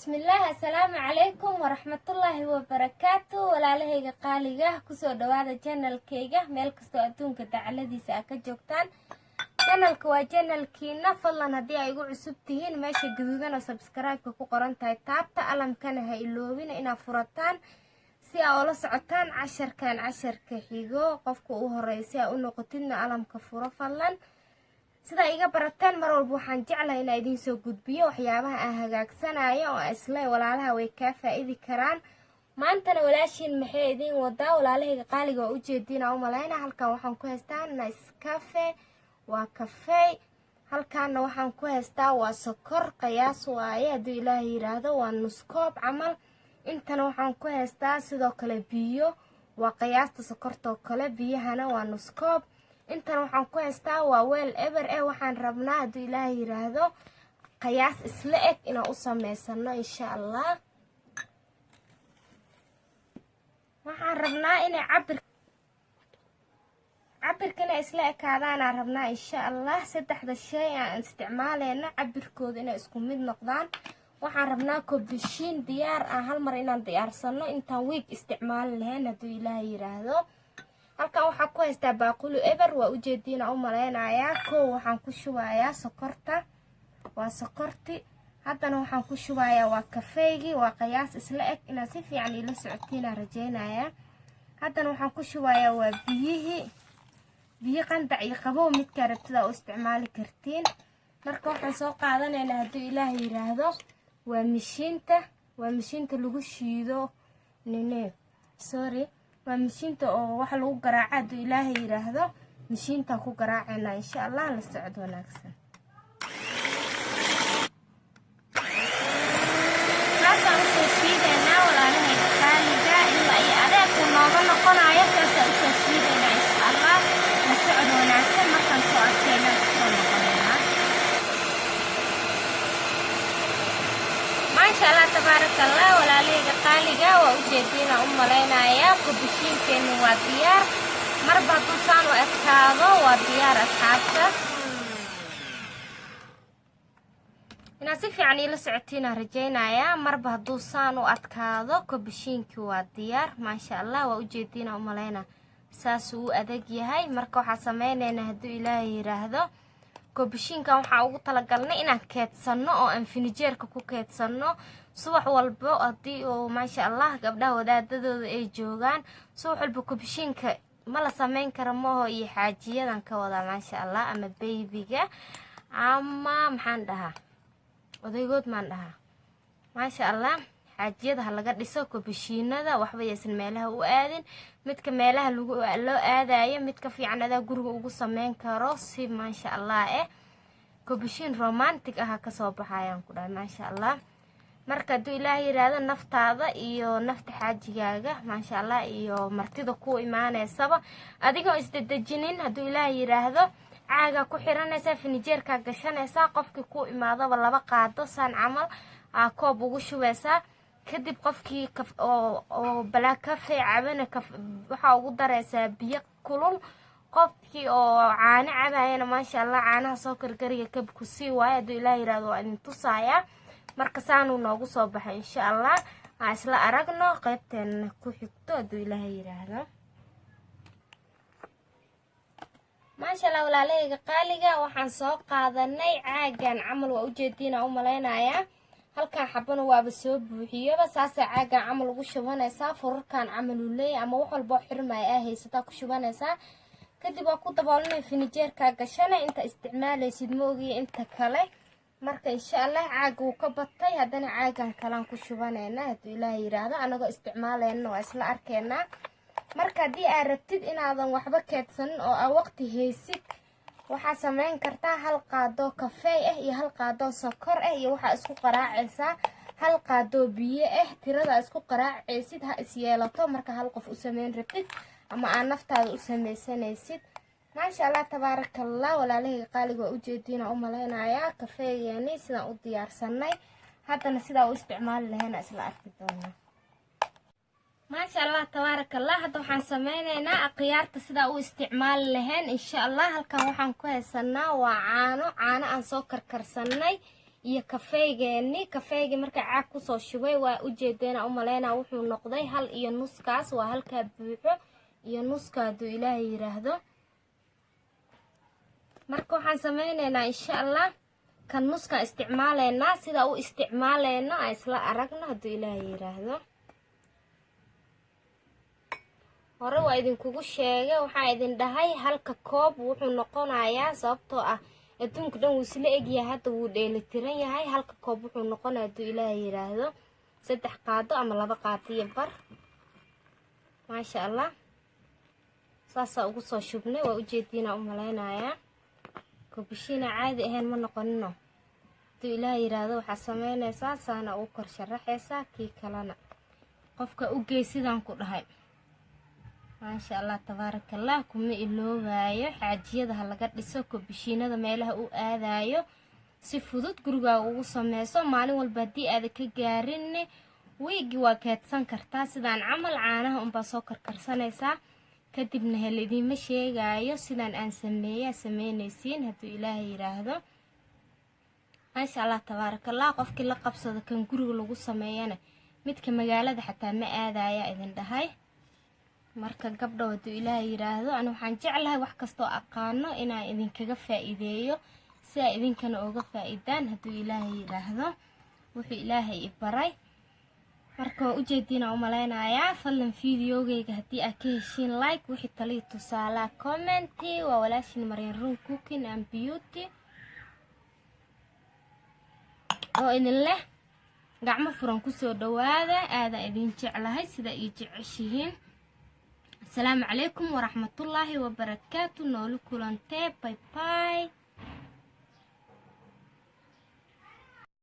بسم الله السلام عليكم ورحمة الله وبركاته ولا لهيga qaaliga kusoo dhawaada channelkayga meel kasto adduunka dacaladiisa ka joogtaan channelka waa channelkiina fadlan hadii ay igu cusub tihiin meesha gaduudan oo subscribe ku qoran tahay taabta alamkana ha iloobina inaad furataan si aad ula socotaan casharka xigo qofka u horeeyay u noqotidna alamka furo fadlan sida iga barataan mar walba waxaan jeclahay in idin soo gudbiyo waxyaabaha aan hagaagsanayo oo isla walaalaha way ka faa'iidi karaan maantana walaashiin maxay idin wadaa walaalahayga qaaliga oo u jeedina u maleeyna halkan waxaan ku haystaa Nescafe waa kafee halkan waxaan ku haystaa waa sokor qiyaas waaye hadii Ilaahay yiraahdo waa nus koob camal intana waxaan ku haystaa sidoo kale biyo waa qiyaasta sokorta oo kale biyahana waa nus koob intan waxaan ku haystaa waa weel ever waxaan rabnaa hadii Ilaahay yiraahdo qiyaas isla eg inaan u sameysano insha Allah waxaan rabnaa in cabirkana isla ekaadaan aan rabnaa insha Allah saddexda shay aan isticmaaleyna cabirkooda inay isku mid noqdaan waxaan rabnaa kobishiin diyaar ah hal mar inaan diyaarsano intaan week isticmaal lahayn hadii Ilaahay yiraahdo halkan waxaan ku haystaa baaquli ever waa u jeedina u maleynayaa waxaan ku shubayaa sokorta waa sokorti haddana waxaan ku shubayaa waa kafeegi waa qiyaas isla eg inaan si fiican ila socotiina rajaynayaa haddana waxaan ku shubayaa waa biyo qandac iyo qabow mid ka rabtida u isticmaali kartiin marka waxaan soo qaadanaynaa hadii Ilaahay yiraahdo waa mishiinta lagu shiido waa mishiinta oo wax lagu garaaco hadii Ilaahay yiraahdo mishiinta ku garaacayna insha Allah la socod wanaagsan saasaan u shiideynaa walaalahayga qaaliga ilaa ay adeeg nooga noqonayo saasaan u shiideynaa insha Allah la socod wanaagsan markaan soo arkayna soo noqonaynaa ما شاء الله تبارك الله ولا ليga qaaliga waa u jeedina u maleynaya kubishiinkeenu waa diyaar marba tusaan oo adkaado waa diyaar asxaabta ina si fiican ila socotiina rajaynaya marba haduu saan u adkaado kubishiinki waa diyaar ma sha Allah waa u jeedina u maleyna saas uu adag yahay marka waxa sameeynayna haduu Ilaahay yiraahdo kubishiinka waxa ugu talagalnay inaan keedsano oo aan finijeerka ku keedsano subax walba hadii oo ma sha Allah gabdhaha wadaadadooda ay joogan subax walba kubishiinka ma la sameyn karo mooho iyo xaajiyadan ka wada ma sha Allah ama babyga ama maxaan dhahaa odaygood maan dhahaa ma sha Allah xaajiyada laga dhiso kubishiinada waxba yeesan meelaha u aadin midka meelaha loo aadayo midka fiicanada guriga ugu sameyn karo si ma sha Allah kubishiin romantic ah ka soo baxayaan ku dhahay ma sha Allah marka haduu Ilaahay yiraahdo naftaada iyo nafta xaajigaaga ma sha Allah iyo martida ku iimaanaysaba adigoo isdadajinin haduu Ilaahay yiraahdo caaga ku xiranaysa finijeerka gashanaysa qofkii ku imaadaba laba qaado san camal koob ugu shubeysa kadib qofkii oo black cafe cabana waxa ugu dareysaa biyo kulul qofkii oo caano cabayna ma sha Allah caanaha soo karkariga kab ku sii waay haduu Ilaahay yiraahdo waa in tusaaya marka saanu noogu soo baxay insha Allah isla aragno qaybteena ku xigto haduu Ilaahay yiraahdo ما شاء الله walaalahayga qaaliga waxaan soo qaadanay caagan camal waa u jeedina u maleynaya halkan xabana waaba soo buuxiyaba saas caagan camal ugu shubanaysa furarkan camal u leeyahay ama wax walba xirmay haysata ku shubanaysa kadib waa ku daboolanay finijeerka gashana inta isticmaalaysid moogiye inta kale marka insha Allah caaga uu ka batay hadana caagan kale ku shubanayna hadii Ilaahay yiraahdo anaga isticmaalayna waa isla arkeena marka hadii aad rabtid inaadan waxba keedsan oo waqti haysid waxa sameyn kartaa hal qaado kafee iyo hal qaado sokor iyo waxa isku qaraacaysa hal qaado biyo tirada isku qaraacaysid ha is yeelato marka hal qof u sameyn rabtid ama aan naftaada u sameysanaysid ma sha Allah tabarakallah walaalahayga qaaliga u jeedina u maleynaya kafeeyani sida u diyaarsanay haddana sida u isticmaali lahayn isla arki doonaa ما شاء الله تبارك الله هذا وحن سمينا أقيارت سدا واستعمال لهن إن شاء الله هالكان وحن كويسنا وعانو عانا عن سكر كرسناي iyo kafeeyga marka caag ku soo shubay waa u jeedeen u maleynaa wuxuu noqday hal iyo nuskaas waa halka buuxo iyo nuska haduu Ilaahay yiraahdo marka waxaan sameynaynaa insha Allah kan nuska isticmaaleena sida uu isticmaaleena ay isla aragno haduu Ilaahay yiraahdo hore waa idin kugu sheegay waxaan idin dhahay halka koob wuxuu noqonayaa sababtoo ah adduunka dhan wuu isla egyahay hadda wuu dheelitiran yahay halka koob wuxuu noqonayaa haduu Ilaahay yiraahdo 3 qaado ama 2 qaado iyo bar maasha Allah saasa ugu soo shubnay waa u jeedina u maleynayaa kubishina caadi ahayn ma noqonino haduu Ilaahay yiraahdo waxa sameynaysaa saana u kor sharaxaysaa kii kalena qofka u geesidan ku dhahay ما شاء الله تبارك الله كم إلوغايو حاجية ده لقد لسه كبشينة ده ميلها أو آذايو سفودت جروجا وصميصو مالي والبدي هذا كجارين ويجي وقت سنكرتاس دان عمل عانه بسكر كرسانيسا كتبنا هالذي مشي جايو سدان أن سمينيسين هتو إلهي يراهدو ما شاء الله تبارك الله قف كل قبصة كان جروج لو صميانه مت كمجالة حتى ما آذايا إذن ده هاي marka gabdho haduu Ilaahay yiraahdo aan waxaan jeclahay wax kasto aqaano inaan idin kaga faa'iideeyo si ay idinkana uga faa'iidaan haduu Ilaahay yiraahdo wuxuu Ilaahay i baray marka u jeedina u maleynayaa fadlan fiidiyowgayga hadii aad ka heshiin like wixii taliyo tusaale comment waa walaashin Maryan Run Cooking and Beauty oo idin leh gacmo furan ku soo dhawaada aad idin jeclahay sida ay jeceshihiin السلام عليكم ورحمة الله وبركاته نقول كلنتي باي باي